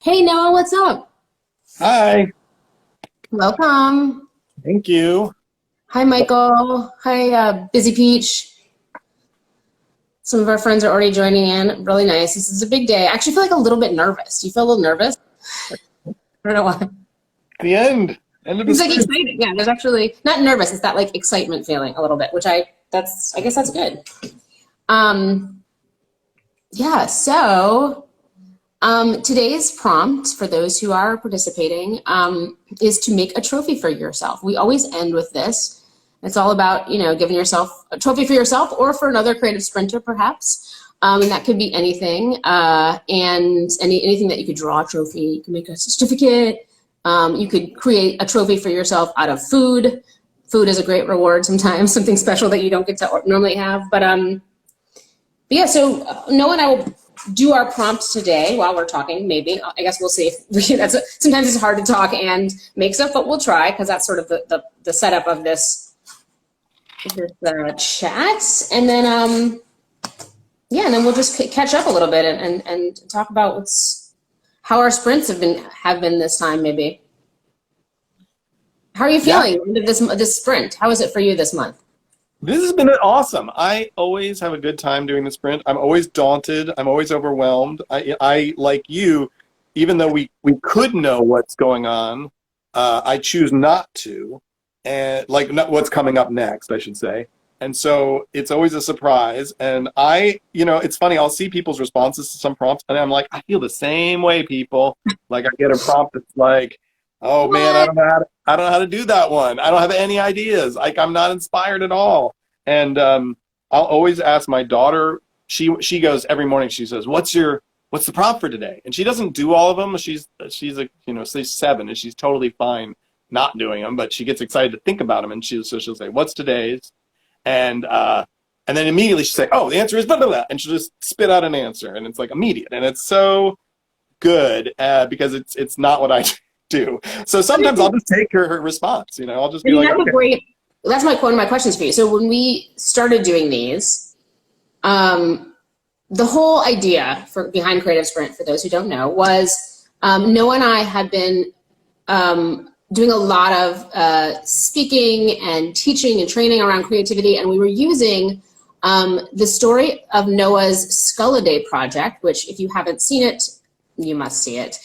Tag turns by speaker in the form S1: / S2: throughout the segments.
S1: Hey Noah, what's up?
S2: Hi,
S1: Welcome.
S2: thank you.
S1: Hi Michael. Hi Busy Peach. Some of our friends are already joining in. Really nice. This is a big day. I actually feel like a little bit nervous. Do you feel a little nervous? I don't know why.
S2: The end of the
S1: It's like
S2: sprint.
S1: exciting. Yeah, there's actually not nervous. It's that like excitement feeling a little bit, which I guess that's good. Um, yeah. Today's prompt for those who are participating is to make a trophy for yourself. We always end with this. It's all about, giving yourself a trophy for yourself or for another creative sprinter, perhaps. And that could be anything. And anything that you could draw a trophy. You can make a certificate. You could create a trophy for yourself out of food. Food is a great reward sometimes, something special that you don't get to normally have. But yeah, so Noah and I will do our prompt today while we're talking, maybe. I guess we'll see if sometimes it's hard to talk and make stuff, but we'll try because that's sort of the setup of this chat. And then, yeah, and then we'll just catch up a little bit and talk about how our sprints have been this time, maybe. How are you
S2: Yeah,
S1: feeling end of this sprint? How is it for you this month?
S2: this has been awesome. I always have a good time doing the sprint. I'm always daunted. I'm always overwhelmed. I like you, even though we could know what's going on, I choose not to, and like not what's coming up next, I should say. And so it's always a surprise. And it's funny. I'll see people's responses to some prompts, and I'm like, I feel the same way, people. Like I get a prompt that's like, oh man,
S1: What?
S2: I don't know how to do that one. I don't have any ideas. Like I'm not inspired at all. And I'll always ask my daughter. She goes every morning. She says, what's the prompt for today?" And she doesn't do all of them. She's a say 7, and she's totally fine not doing them. But she gets excited to think about them, and she'll say, "What's today's?" And and then immediately she'll say, "Oh, the answer is blah blah blah," and she'll just spit out an answer, and it's like immediate, and it's so good because it's not what I do. So sometimes I'll just take her response. I'll just
S1: I
S2: be
S1: think
S2: like,
S1: that's a
S2: okay.
S1: great. That's one of my questions for you. So when we started doing these, the whole idea behind Creative Sprint, for those who don't know, was Noah and I had been doing a lot of speaking and teaching and training around creativity, and we were using the story of Noah's Skull a Day project, which if you haven't seen it, you must see it.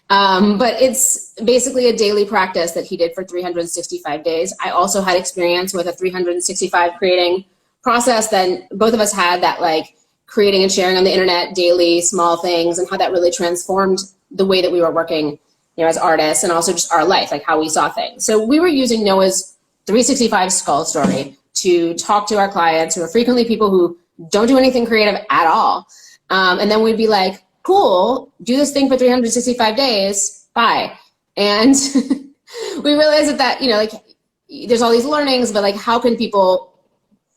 S1: But it's basically a daily practice that he did for 365 days. I also had experience with a 365 creating process that both of us had, that like creating and sharing on the internet daily small things, and how that really transformed the way that we were working, as artists, and also just our life, like how we saw things. So we were using Noah's 365 skull story to talk to our clients, who are frequently people who don't do anything creative at all. And then we'd be like, cool, do this thing for 365 days, bye. And we realized that, like there's all these learnings, but like how can people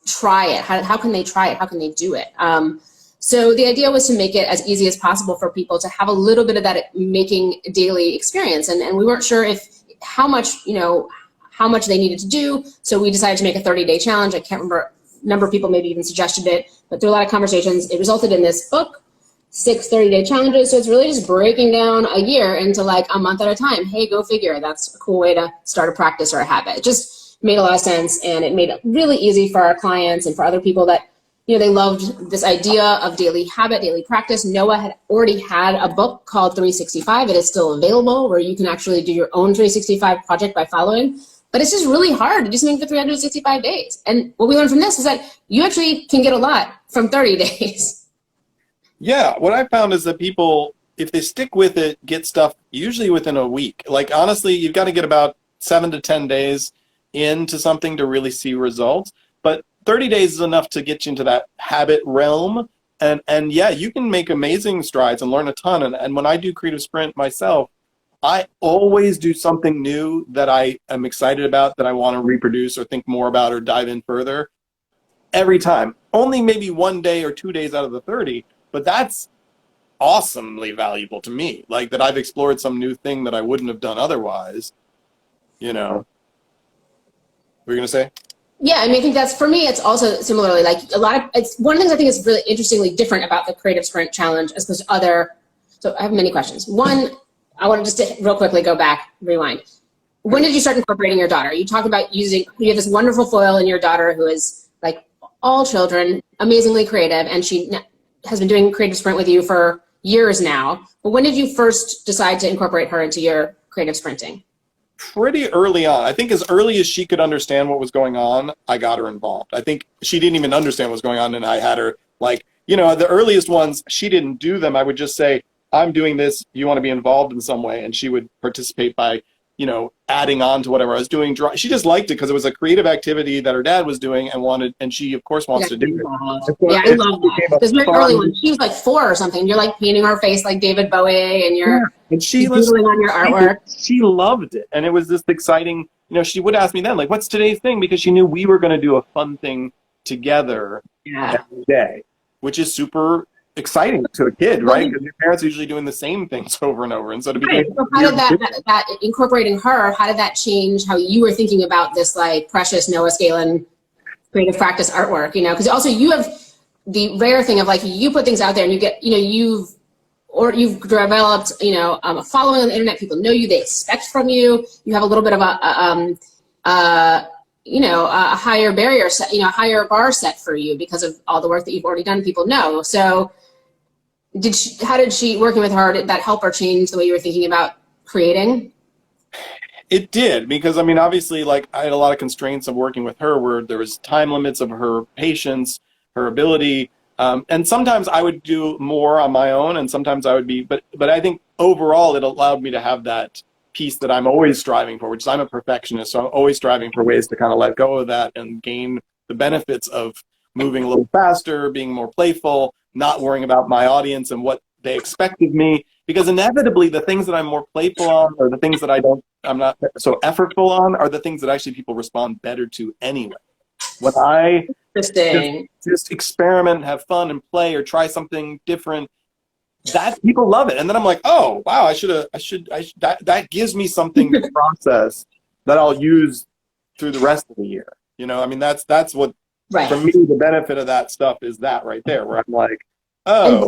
S1: try it? How can they try it? How can they do it? So the idea was to make it as easy as possible for people to have a little bit of that making daily experience. And we weren't sure how much they needed to do. So we decided to make a 30-day challenge. I can't remember, a number of people maybe even suggested it, but through a lot of conversations, it resulted in this book, 6 30-day challenges. So it's really just breaking down a year into like a month at a time. Hey, go figure. That's a cool way to start a practice or a habit. It just made a lot of sense, and it made it really easy for our clients and for other people that they loved this idea of daily habit, daily practice. Noah had already had a book called 365. It is still available, where you can actually do your own 365 project by following. But it's just really hard to do something for 365 days. And what we learned from this is that you actually can get a lot from 30 days.
S2: Yeah, what I found is that people, if they stick with it, get stuff usually within a week. Like honestly, you've got to get about 7 to 10 days into something to really see results. But 30 days is enough to get you into that habit realm. And yeah, you can make amazing strides and learn a ton. And when I do Creative Sprint myself, I always do something new that I am excited about, that I want to reproduce or think more about or dive in further every time. Only maybe 1 day or 2 days out of the 30, but that's awesomely valuable to me. Like that I've explored some new thing that I wouldn't have done otherwise. You know, what were you going to say?
S1: Yeah, I mean, I think that's, for me, it's also similarly like it's one of the things I think is really interestingly different about the Creative Sprint Challenge as opposed to other. So I have many questions. One, I want to just real quickly go back, rewind. When did you start incorporating your daughter? You talk about you have this wonderful foil in your daughter who is like all children, amazingly creative, and she has been doing Creative Sprint with you for years now. But when did you first decide to incorporate her into your creative sprinting?
S2: Pretty early on. I think as early as she could understand what was going on, I got her involved. I think she didn't even understand what was going on, and I had her like, the earliest ones, she didn't do them. I would just say, I'm doing this, you want to be involved in some way, and she would participate by adding on to whatever I was doing. She just liked it because it was a creative activity that her dad was doing and she of course wants to do it.
S1: Yeah, I love that. Because very early when she was like 4 or something, you're like painting her face like David Bowie and and she's doodling on your artwork.
S2: She loved it. And it was this exciting, she would ask me then, like, what's today's thing? Because she knew we were going to do a fun thing together every day, which is super exciting to a kid, right? Because your parents are usually doing the same things over and over, and so to be
S1: so how did that incorporating her, how did that change how you were thinking about this like precious Noah Scalin creative practice artwork? Because also you have the rare thing of like you put things out there and you get you've developed a following on the internet. People know you, they expect from you. You have a little bit of a higher barrier set, higher bar set for you because of all the work that you've already done. People know. So how did she, working with her, did that help her change the way you were thinking about creating?
S2: It did, because obviously, like, I had a lot of constraints of working with her where there was time limits of her patience, her ability, and sometimes I would do more on my own, and sometimes I would be, but I think overall it allowed me to have that piece that I'm always striving for, which is I'm a perfectionist, so I'm always striving for ways to kind of let go of that and gain the benefits of moving a little faster, being more playful, not worrying about my audience and what they expect of me, because inevitably the things that I'm more playful on or the things that I'm not so effortful on are the things that actually people respond better to anyway. When I just experiment, have fun and play or try something different, that people love it. And then I'm like, oh, wow, that gives me something to process that I'll use through the rest of the year. That's what, right. For me, the benefit of that stuff is that right there, where I'm like, oh,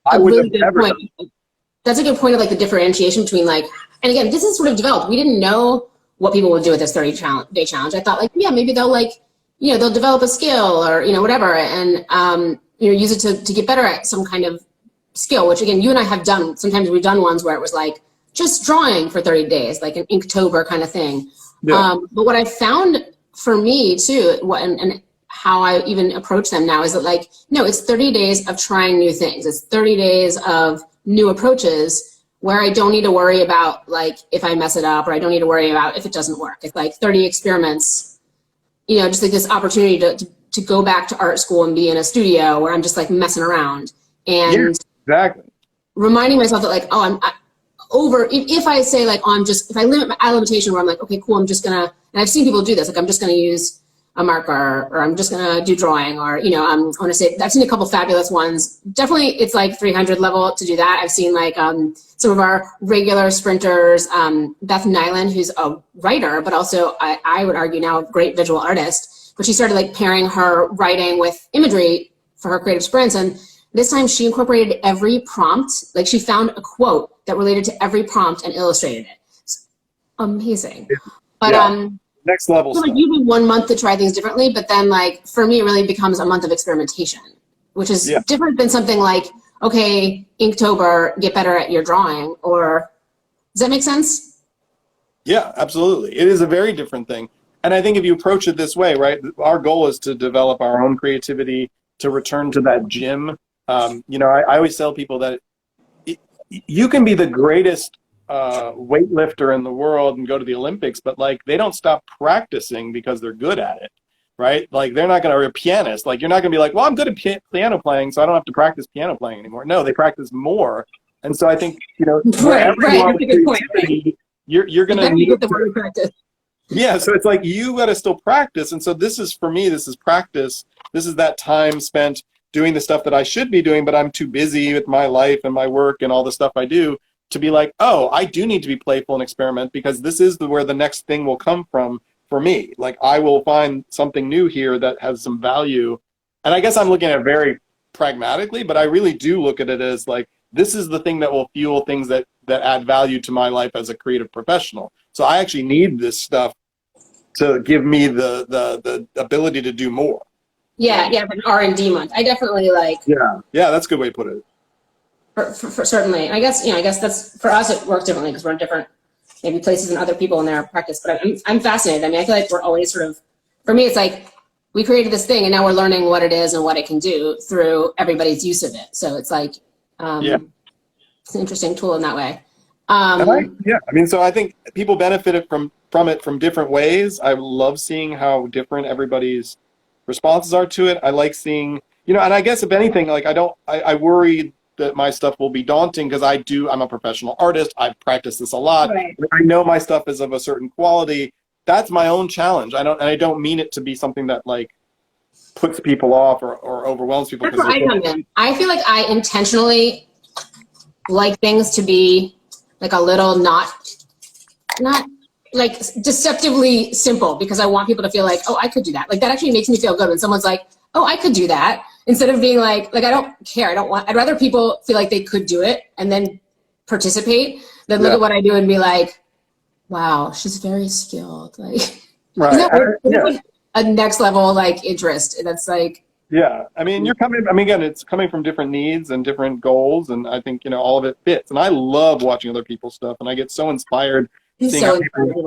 S2: I wouldn't have ever done.
S1: That's a good point of like the differentiation between like, and again, this is sort of developed. We didn't know what people would do with this 30-day challenge. I thought like, yeah, maybe they'll like, they'll develop a skill or, whatever, and, use it to get better at some kind of skill, which again, you and I have done. Sometimes we've done ones where it was like just drawing for 30 days, like an Inktober kind of thing. Yeah. But what I found for me too, and how I even approach them now is that like, no, it's 30 days of trying new things. It's 30 days of new approaches where I don't need to worry about like if I mess it up, or I don't need to worry about if it doesn't work. It's like 30 experiments, just like this opportunity to go back to art school and be in a studio where I'm just like messing around and
S2: exactly
S1: reminding myself that like, oh, if I say like, if I limit my limitation where I'm like, okay, cool, I'm just gonna, and I've seen people do this, like I'm just gonna use a marker, or I'm just gonna do drawing, or I want to say I've seen a couple fabulous ones. Definitely, it's like 300 level to do that. I've seen like some of our regular sprinters, Beth Nyland, who's a writer, but also I would argue now a great visual artist. But she started like pairing her writing with imagery for her creative sprints, and this time she incorporated every prompt. Like she found a quote that related to every prompt and illustrated it. It's amazing. But
S2: next level
S1: so
S2: stuff.
S1: Like you do 1 month to try things differently, but then like for me it really becomes a month of experimentation, which is different than something like, okay, Inktober, get better at your drawing. Or does that make sense?
S2: Yeah, absolutely. It is a very different thing. And I think if you approach it this way, right, our goal is to develop our own creativity, to return to that gym. I always tell people that you can be the greatest weightlifter in the world and go to the Olympics, but like they don't stop practicing because they're good at it, right? Like they're not going to, or a pianist, like you're not going to be like, well, I'm good at piano playing, so I don't have to practice piano playing anymore. No, they practice more. And so I think,
S1: right. That's a good point. Right?
S2: You're going to need
S1: the word practice.
S2: Yeah, so it's like you got to still practice. And so this is, for me, this is practice. This is that time spent doing the stuff that I should be doing, but I'm too busy with my life and my work and all the stuff I do to be like, oh, I do need to be playful and experiment, because this is where the next thing will come from for me. Like I will find something new here that has some value. And I guess I'm looking at it very pragmatically, but I really do look at it as like, this is the thing that will fuel things that add value to my life as a creative professional. So I actually need this stuff to give me the ability to do more.
S1: Yeah, yeah, an R&D month. I definitely like.
S2: Yeah, that's a good way to put it.
S1: For certainly, and I guess that's for us. It works differently because we're in different maybe places and other people in their practice. But I'm fascinated. I mean, I feel like we're always sort of. For me, it's like we created this thing and now we're learning what it is and what it can do through everybody's use of it. So it's like, it's an interesting tool in that way.
S2: So I think people benefited from it from different ways. I love seeing how different everybody's responses are to it. I like seeing, and I guess if anything, like I worry that my stuff will be daunting because I'm a professional artist. I practice this a lot.
S1: Right.
S2: I know my stuff is of a certain quality. That's my own challenge. I don't mean it to be something that like puts people off or overwhelms people.
S1: That's where I come in. I feel like I intentionally like things to be like a little not like deceptively simple because I want people to feel like, oh, I could do that. Like that actually makes me feel good when someone's like, oh, I could do that. Instead of being like I don't care. I'd rather people feel like they could do it and then participate than look at what I do and be like, wow, she's very skilled. Like,
S2: right.
S1: Isn't that weird? Like a next level like interest. That's like.
S2: Yeah, I mean, again, it's coming from different needs and different goals, and I think all of it fits. And I love watching other people's stuff, and I get so inspired. Seeing how people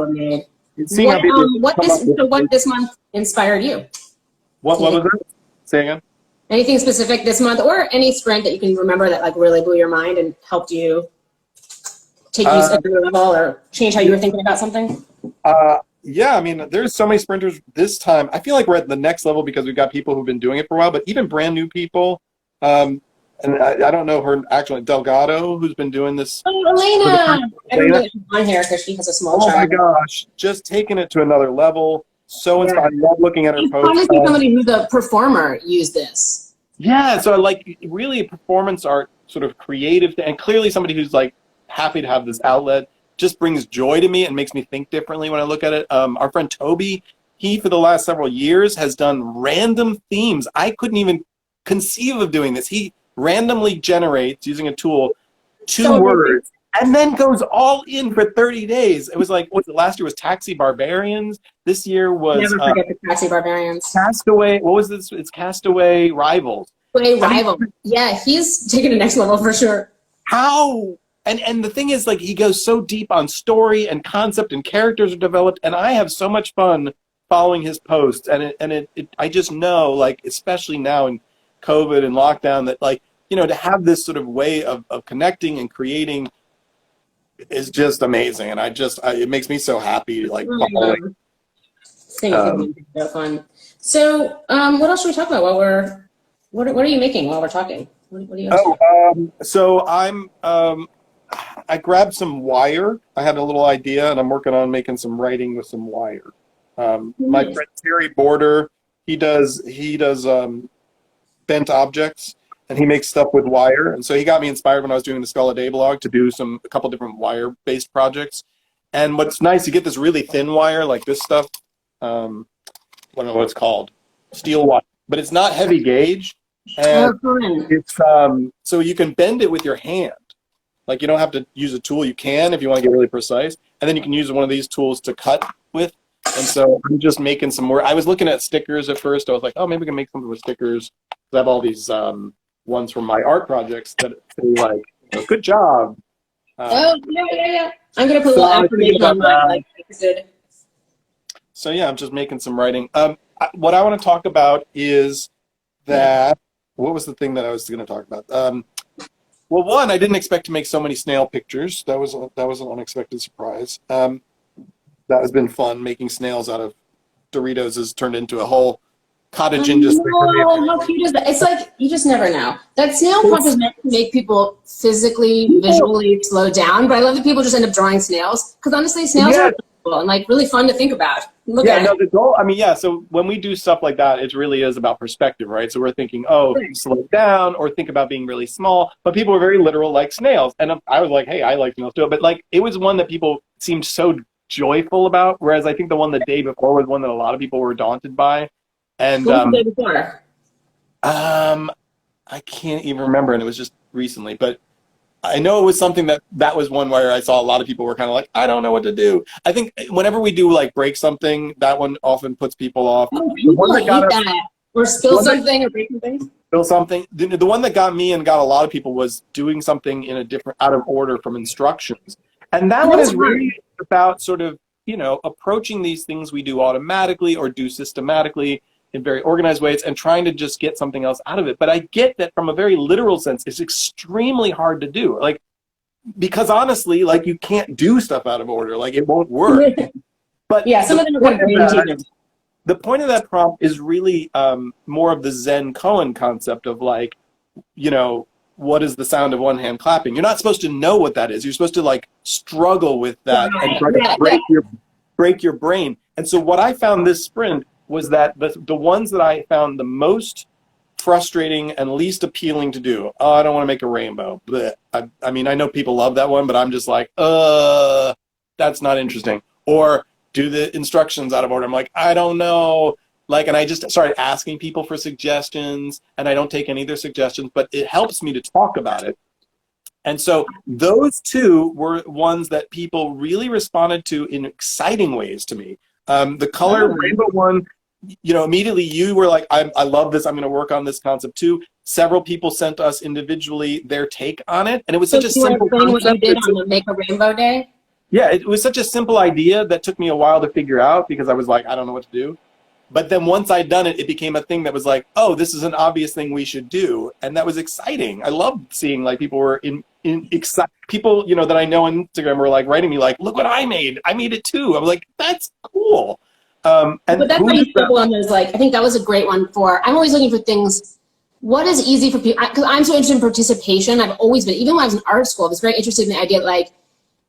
S1: what this month inspired you?
S2: What was it? Say again.
S1: Anything specific this month, or any sprint that you can remember that like really blew your mind and helped you take you to another level or change how you were thinking about something?
S2: Yeah, I mean, there's so many sprinters this time. I feel like we're at the next level because we've got people who've been doing it for a while, but even brand new people. And I don't know her actually, Delgado, who's been doing this.
S1: Oh, Elena! I don't know that she's on here because she has a small child.
S2: Oh my gosh, just taking it to another level. So inspired. I love looking at her posts.
S1: I want to see somebody who's a performer use this.
S2: Yeah, so I like really performance art, sort of creative, and clearly somebody who's like happy to have this outlet. Just brings joy to me and makes me think differently when I look at it. Our friend Toby, he for the last several years has done random themes. I couldn't even conceive of doing this. He randomly generates using a tool 2 words and then goes all in for 30 days. It was like last year was Taxi Barbarians. This year was
S1: never forget the Taxi Barbarians.
S2: Castaway. What was this? It's Castaway Rivals.
S1: Yeah, he's taken the next level for sure.
S2: How? And the thing is, like, he goes so deep on story and concept and characters are developed, and I have so much fun following his posts. And I just know, like, especially now in COVID and lockdown, that, like, to have this sort of way of connecting and creating is just amazing. And it makes me so happy, like, following.
S1: So fun. So, what else should we talk about while what are you making while we're talking? What are you up to?
S2: So I grabbed some wire. I had a little idea, and I'm working on making some writing with some wire. My friend Terry Border, he does bent objects, and he makes stuff with wire. And so he got me inspired when I was doing the Skull a Day blog to do a couple different wire-based projects. And what's nice, you get this really thin wire, like this stuff. I don't know what it's called, steel wire, but it's not heavy gauge. And it's so you can bend it with your hand. Like, you don't have to use a tool. You can if you want to get really precise. And then you can use one of these tools to cut with. And so I'm just making some more. I was looking at stickers at first. I was like, oh, maybe we can make something with stickers. I have all these ones from my art projects that say, like, good job.
S1: Yeah. I'm going to put a little affirmation on mine. Like, good.
S2: So, yeah, I'm just making some writing. What I want to talk about is that, what was the thing that I was going to talk about? Well, one, I didn't expect to make so many snail pictures. That was an unexpected surprise. That has been fun. Making snails out of Doritos has turned into a whole cottage industry.
S1: Oh, how cute is that? It's like, you just never know. That snail prompt is meant to make people physically, visually slow down, but I love that people just end up drawing snails, because honestly, snails are cool and like really fun to think about.
S2: The goal, so when we do stuff like that, it really is about perspective, right? So we're thinking, slow down, or think about being really small, but people are very literal, like snails. And I was like, hey, I like snails too, but like, it was one that people seemed so joyful about, whereas I think the one the day before was one that a lot of people were daunted by. And
S1: what was the day before?
S2: I can't even remember, and it was just recently, but I know it was something that was one where I saw a lot of people were kind of like, I don't know what to do. I think whenever we do like break something, that one often puts people off.
S1: Oh,
S2: The one
S1: people
S2: that got
S1: hate
S2: us,
S1: that. Or spill something or break something.
S2: spill something. The one that got me and got a lot of people was doing something in a different, out of order from instructions. And that one is really about sort of, you know, approaching these things we do automatically or do systematically in very organized ways and trying to just get something else out of it. But I get that from a very literal sense, it's extremely hard to do. Like, because honestly, like you can't do stuff out of order. Like it won't work. But
S1: yeah, some of them are kind of brain teasers.
S2: The point of that prompt is really more of the Zen koan concept of like, you know, what is the sound of one hand clapping? You're not supposed to know what that is. You're supposed to like struggle with that and try to break your brain. And so what I found this sprint was that the ones that I found the most frustrating and least appealing to do. Oh, I don't want to make a rainbow. But I mean, I know people love that one, but I'm just like, that's not interesting. Or do the instructions out of order. I'm like, I don't know. Like, and I just started asking people for suggestions, and I don't take any of their suggestions, but it helps me to talk about it. And so those two were ones that people really responded to in exciting ways to me. The color rainbow one, you know, immediately you were like, I love this. I'm going to work on this concept too. Several people sent us individually their take on it. And it was such a simple concept.
S1: What you did on the Make a Rainbow Day?
S2: Yeah, it was such a simple idea that took me a while to figure out because I was like, I don't know what to do. But then once I'd done it, it became a thing that was like, oh, this is an obvious thing we should do. And that was exciting. I loved seeing like people were people, you know, that I know on Instagram were like writing me like, look what I made it too. I was like, that's cool. And
S1: but that's why you stumble on those, like, I think that was a great one for, I'm always looking for things, what is easy for people, because I'm so interested in participation. I've always been, even when I was in art school, I was very interested in the idea like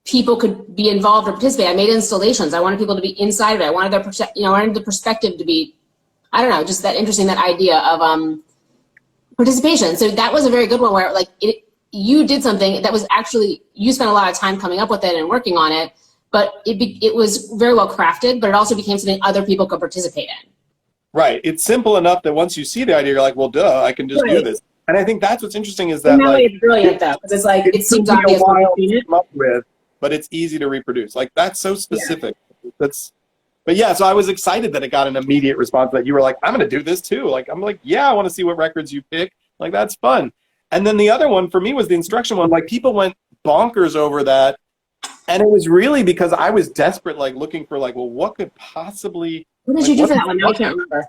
S1: people could be involved or participate. I made installations. I wanted people to be inside of it. I wanted their, you know, I wanted the perspective to be, I don't know, just that interesting, that idea of participation. So that was a very good one where like you did something that was actually, you spent a lot of time coming up with it and working on it, but it was very well crafted, but it also became something other people could participate in.
S2: Right. It's simple enough that once you see the idea, you're like, well, duh, I can just do this. And I think that's what's interesting is that, like,
S1: it's brilliant though, because it's like, it seems obvious
S2: what you've come up with, but it's easy to reproduce. Like, that's so specific. Yeah. But yeah, so I was excited that it got an immediate response that you were like, I'm going to do this too. Like, I'm like, yeah, I want to see what records you pick. Like, that's fun. And then the other one for me was the instruction one. Like, people went bonkers over that. And it was really because I was desperate, like looking for like, well, what could possibly.
S1: What did you do for that one? I can't remember.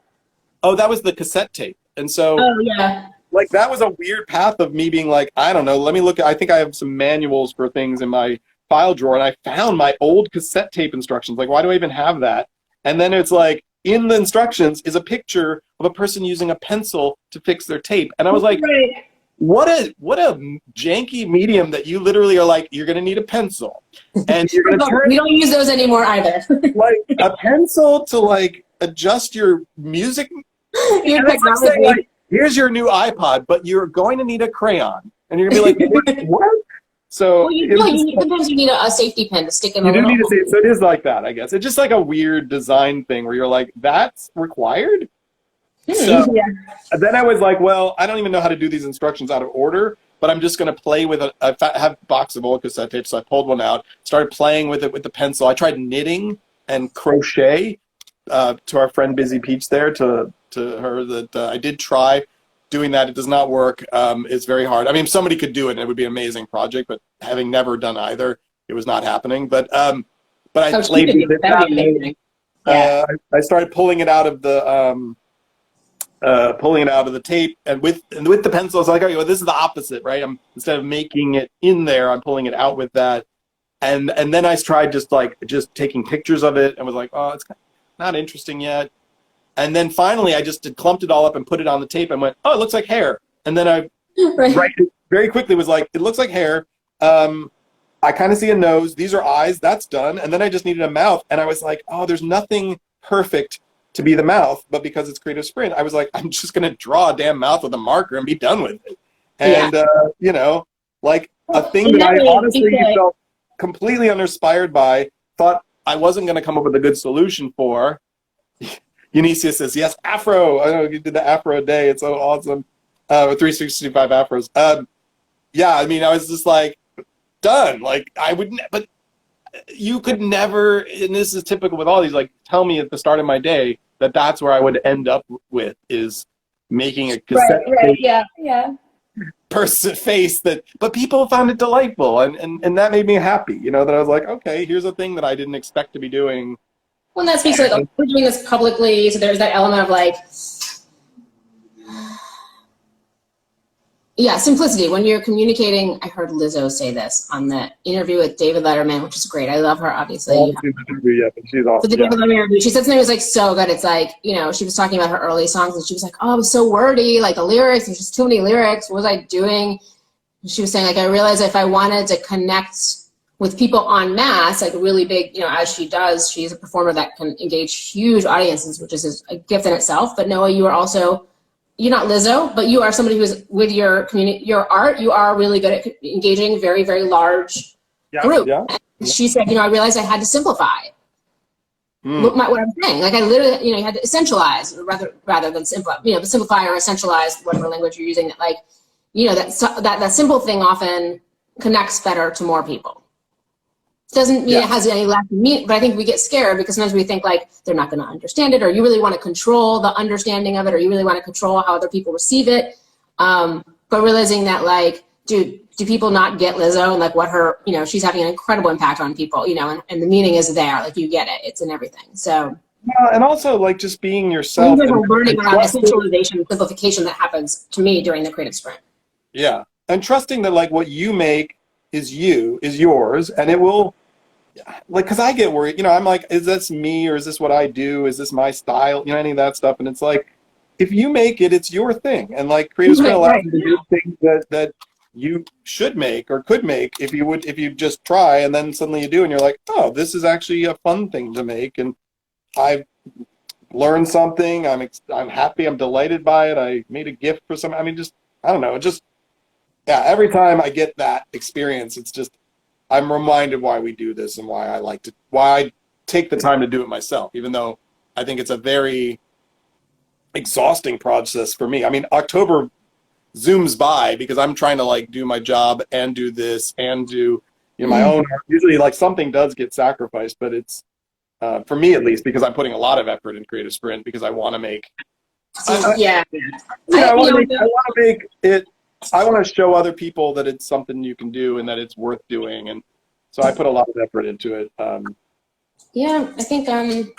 S2: Oh, that was the cassette tape. And so.
S1: Oh, yeah.
S2: Like, that was a weird path of me being like, I don't know, let me look. I think I have some manuals for things in my file drawer, and I found my old cassette tape instructions. Like, why do I even have that? And then it's like, in the instructions is a picture of a person using a pencil to fix their tape. And I was like, what a janky medium that you literally are like, you're going to need a pencil. And you're going to turn.
S1: We don't use those anymore either.
S2: Like, a pencil to, like, adjust your music.
S1: Your technology.
S2: Like, here's your new iPod, but you're going to need a crayon. And you're going to be like, what? So
S1: well, sometimes you need a safety pin to stick in.
S2: You do need a safety. So it is like that, I guess. It's just like a weird design thing where you're like, that's required? So then I was like, well, I don't even know how to do these instructions out of order, but I'm just going to play with I have a box of old cassette tapes, so I pulled one out, started playing with it with the pencil. I tried knitting and crochet to our friend Busy Peach there, to her, that I did try doing that. It does not work. It's very hard. I mean, if somebody could do it, it would be an amazing project, but having never done either, it was not happening. But I played with it that way. I started pulling it out of the tape, and with the pencil, it's like, okay, well, this is the opposite, right? Instead of making it in there, I'm pulling it out with that. And then I tried just taking pictures of it and was like, oh, it's not interesting yet. And then finally, I just clumped it all up and put it on the tape and went, oh, it looks like hair. And then I very quickly was like, it looks like hair. I kind of see a nose. These are eyes. That's done. And then I just needed a mouth. And I was like, oh, there's nothing perfect to be the mouth. But because it's Creative Sprint, I was like, I'm just going to draw a damn mouth with a marker and be done with it. And, you know, like a thing that I honestly felt completely uninspired by, thought I wasn't going to come up with a good solution for. Unicia says, yes, Afro. I know you did the Afro day. It's so awesome. With 365 Afros. yeah, I mean, I was just like, done. Like, but you could never, and this is typical with all these, like, tell me at the start of my day that that's where I would end up with, is making a cassette tape
S1: yeah.
S2: person face that, but people found it delightful, and that made me happy, that I was like, okay, here's a thing that I didn't expect to be doing.
S1: Well, that speaks to, like, we're doing this publicly, so there's that element of, like, yeah, simplicity. When you're communicating, I heard Lizzo say this on the interview with David Letterman, which is great. I love her, obviously.
S2: I haven't seen the interview yet, but she's awesome.
S1: The David Letterman interview, she said something that was like so good. It's like, she was talking about her early songs, and she was like, oh, it was so wordy, like the lyrics, there's just too many lyrics. What was I doing? And she was saying, like, I realized if I wanted to connect with people en masse, like really big, as she does, she's a performer that can engage huge audiences, which is a gift in itself. But Noah, you are also, you're not Lizzo, but you are somebody who's, with your community, your art, you are really good at engaging very, very large group.
S2: Yeah.
S1: And she said, I realized I had to simplify what I'm saying. Like, I literally, you had to essentialize rather than simplify or essentialize whatever language you're using. That, like, that simple thing often connects better to more people. Doesn't mean it has any lack of meaning, but I think we get scared because sometimes we think, like, they're not going to understand it, or you really want to control the understanding of it, or you really want to control how other people receive it. But realizing that, like, dude, do people not get Lizzo, and like what her, she's having an incredible impact on people, and the meaning is there, like, you get it, it's in everything. So
S2: yeah, and also, like, just being yourself.
S1: There's a learning around essentialization and simplification that happens to me during the creative sprint.
S2: Yeah, and trusting that, like, what you make is yours, and it will. Like, because I get worried, I'm like, is this me, or is this what I do? Is this my style? Any of that stuff. And it's like, if you make it, it's your thing. And, like, creative sprint allows you to do things that you should make or could make if you just try, and then suddenly you do, and you're like, oh, this is actually a fun thing to make, and I've learned something. I'm happy. I'm delighted by it. I made a gift for some. I mean, just, I don't know. Every time I get that experience, it's just, I'm reminded why we do this and why I take the time to do it myself, even though I think it's a very exhausting process for me. I mean, October zooms by because I'm trying to, like, do my job and do this and do, my own. Usually, like, something does get sacrificed, but it's, for me at least, because I'm putting a lot of effort in Creative Sprint because I want to make. I want to make it. I want to show other people that it's something you can do and that it's worth doing, and so I put a lot of effort into it.
S1: Yeah, I think okay,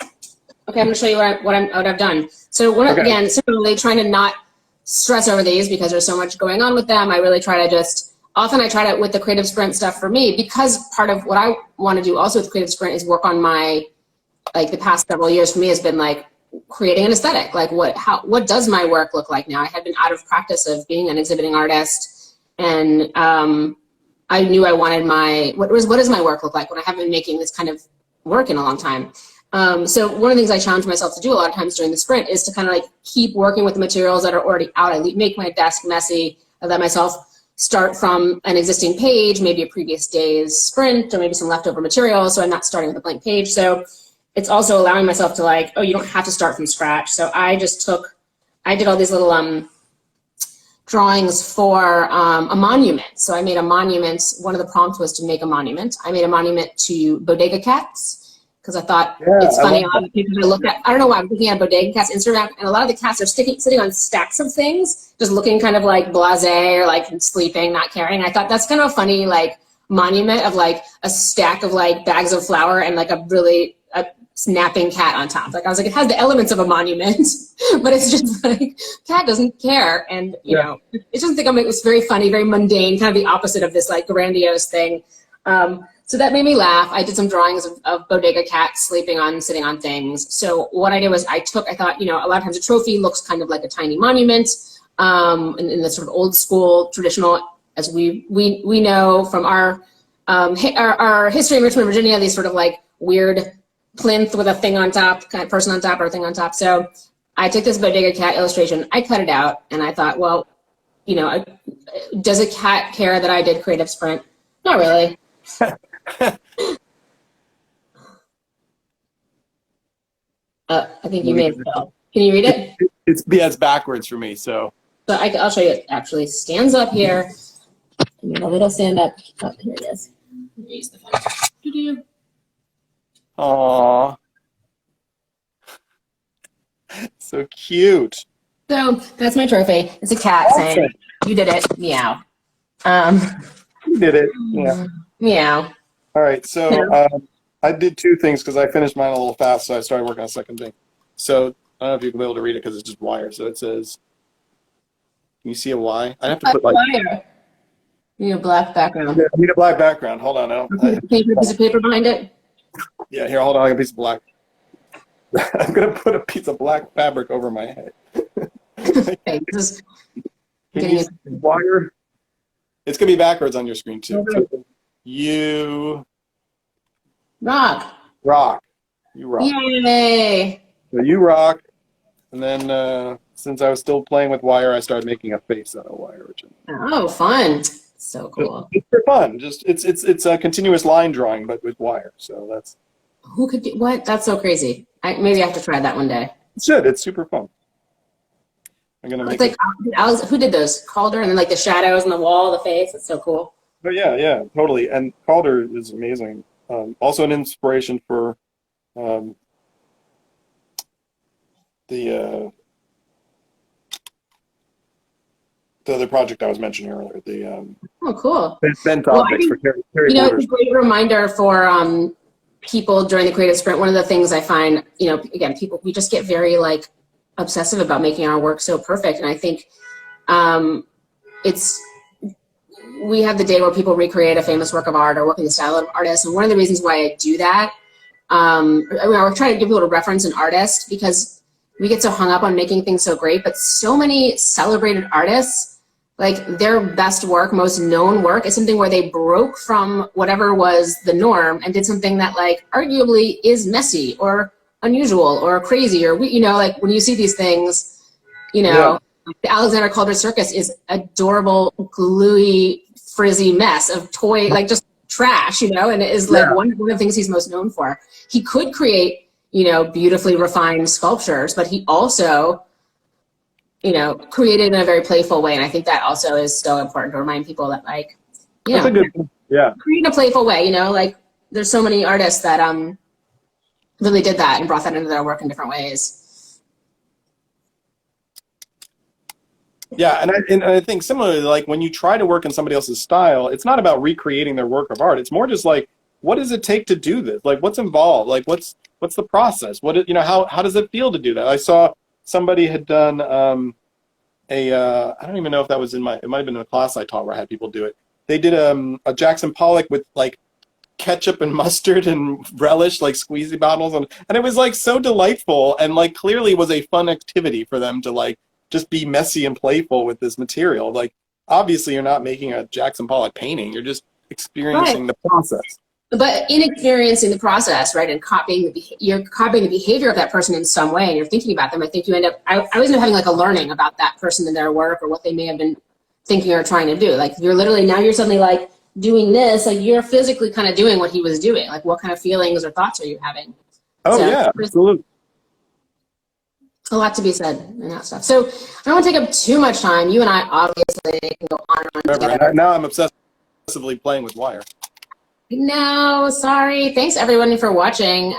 S1: I'm going to show you what I've done. So again, similarly, trying to not stress over these because there's so much going on with them. I really try to often I try to, with the Creative Sprint stuff for me, because part of what I want to do also with Creative Sprint is work on my, like, the past several years for me has been, like, creating an aesthetic. Like, what does my work look like now? I had been out of practice of being an exhibiting artist, and I knew I wanted what does my work look like when I haven't been making this kind of work in a long time. So one of the things I challenge myself to do a lot of times during the sprint is to kind of, like, keep working with the materials that are already out. I make my desk messy. I let myself start from an existing page, maybe a previous day's sprint, or maybe some leftover material, so I'm not starting with a blank page. So it's also allowing myself to, like, oh, you don't have to start from scratch. So I did all these little drawings for a monument. So I made a monument. One of the prompts was to make a monument. I made a monument to bodega cats because I thought it's funny. A lot of people I look at, I don't know why, I'm looking at bodega cats Instagram, and a lot of the cats are sitting on stacks of things, just looking kind of like blasé or like sleeping, not caring. I thought that's kind of a funny, like, monument of, like, a stack of, like, bags of flour and, like, a snapping cat on top. Like, I was like, it has the elements of a monument, but it's just like, cat doesn't care. And, it doesn't think it was very funny, very mundane, kind of the opposite of this, like, grandiose thing. So that made me laugh. I did some drawings of bodega cats sitting on things. So what I did was I thought, a lot of times a trophy looks kind of like a tiny monument, in the sort of old school traditional, as we know from our history in Richmond, Virginia, these sort of, like, weird plinth with a thing on top, kind of person on top or a thing on top. So I took this bodega cat illustration, I cut it out, and I thought, well, does a cat care that I did Creative Sprint? Not really. I think you may have fell. Can you read it?
S2: It's backwards for me, so.
S1: So I'll show you. It actually stands up here. Give me a little stand up. Oh, here it is. Use the phone. Doo-doo.
S2: Aww. So cute.
S1: So that's my trophy. It's a cat saying, "You did it." Meow.
S2: You did it. Yeah.
S1: Meow.
S2: All right. So I did two things because I finished mine a little fast, so I started working on a second thing. So I don't know if you'll be able to read it because it's just wire. So it says, can you see a Y? I have to put like.
S1: Wire. You need a black background.
S2: Yeah, I need a black background. Hold on.
S1: A piece of paper behind it.
S2: Yeah, here, hold on. I got a piece of black. I'm going to put a piece of black fabric over my head.
S1: Okay, this is
S2: Can you see the wire? It's going to be backwards on your screen, too.
S1: Okay.
S2: So you
S1: rock.
S2: rock. You rock.
S1: Yay!
S2: So you rock. And then since I was still playing with wire, I started making a face out of wire.
S1: Oh, fun. So cool.
S2: It's for fun. Just it's a continuous line drawing, but with wire. So that's.
S1: Who could do what? That's so crazy. Maybe I have to try that one day.
S2: It should. It's super fun. I'm gonna make
S1: it's like who did those? Calder, and then like the shadows on the wall, the face. It's so cool.
S2: But yeah, totally. And Calder is amazing. Also an inspiration for the other project I was mentioning earlier. The
S1: oh, cool.
S2: bent objects for Terry
S1: it's a great reminder for people during the creative sprint. One of the things I find, again, we just get very like obsessive about making our work so perfect, and I think we have the day where people recreate a famous work of art or work in the style of artists, and one of the reasons why I do that, we're trying to give people to reference an artist because we get so hung up on making things so great, but so many celebrated artists, like their best work, most known work is something where they broke from whatever was the norm and did something that like arguably is messy or unusual or crazy or like when you see these things, the Alexander Calder Circus is adorable, gluey, frizzy mess of toy, like just trash, and it is like one of the things he's most known for. He could create, beautifully refined sculptures, but he also created in a very playful way. And I think that also is so important to remind people that like,
S2: That's a good,
S1: create in a playful way, like there's so many artists that really did that and brought that into their work in different ways.
S2: Yeah, and I think similarly, like when you try to work in somebody else's style, it's not about recreating their work of art. It's more just like, what does it take to do this? Like, what's involved? Like, what's the process? How does it feel to do that? I saw somebody had done I don't even know if that was it might have been in a class I taught where I had people do it. They did a Jackson Pollock with like ketchup and mustard and relish, like squeezy bottles, and it was like so delightful and like clearly was a fun activity for them to like just be messy and playful with this material. Like obviously you're not making a Jackson Pollock painting, you're just experiencing the process.
S1: But in experiencing the process, right, and you're copying the behavior of that person in some way, and you're thinking about them, I think you end up, I always end up having like a learning about that person and their work or what they may have been thinking or trying to do. Like you're suddenly like doing this, like you're physically kind of doing what he was doing. Like what kind of feelings or thoughts are you having?
S2: Oh, so, yeah, absolutely.
S1: A lot to be said and that stuff. So I don't want to take up too much time. You and I obviously can go on and on together.
S2: Now I'm obsessively playing with wire.
S1: No, sorry. Thanks everyone for watching.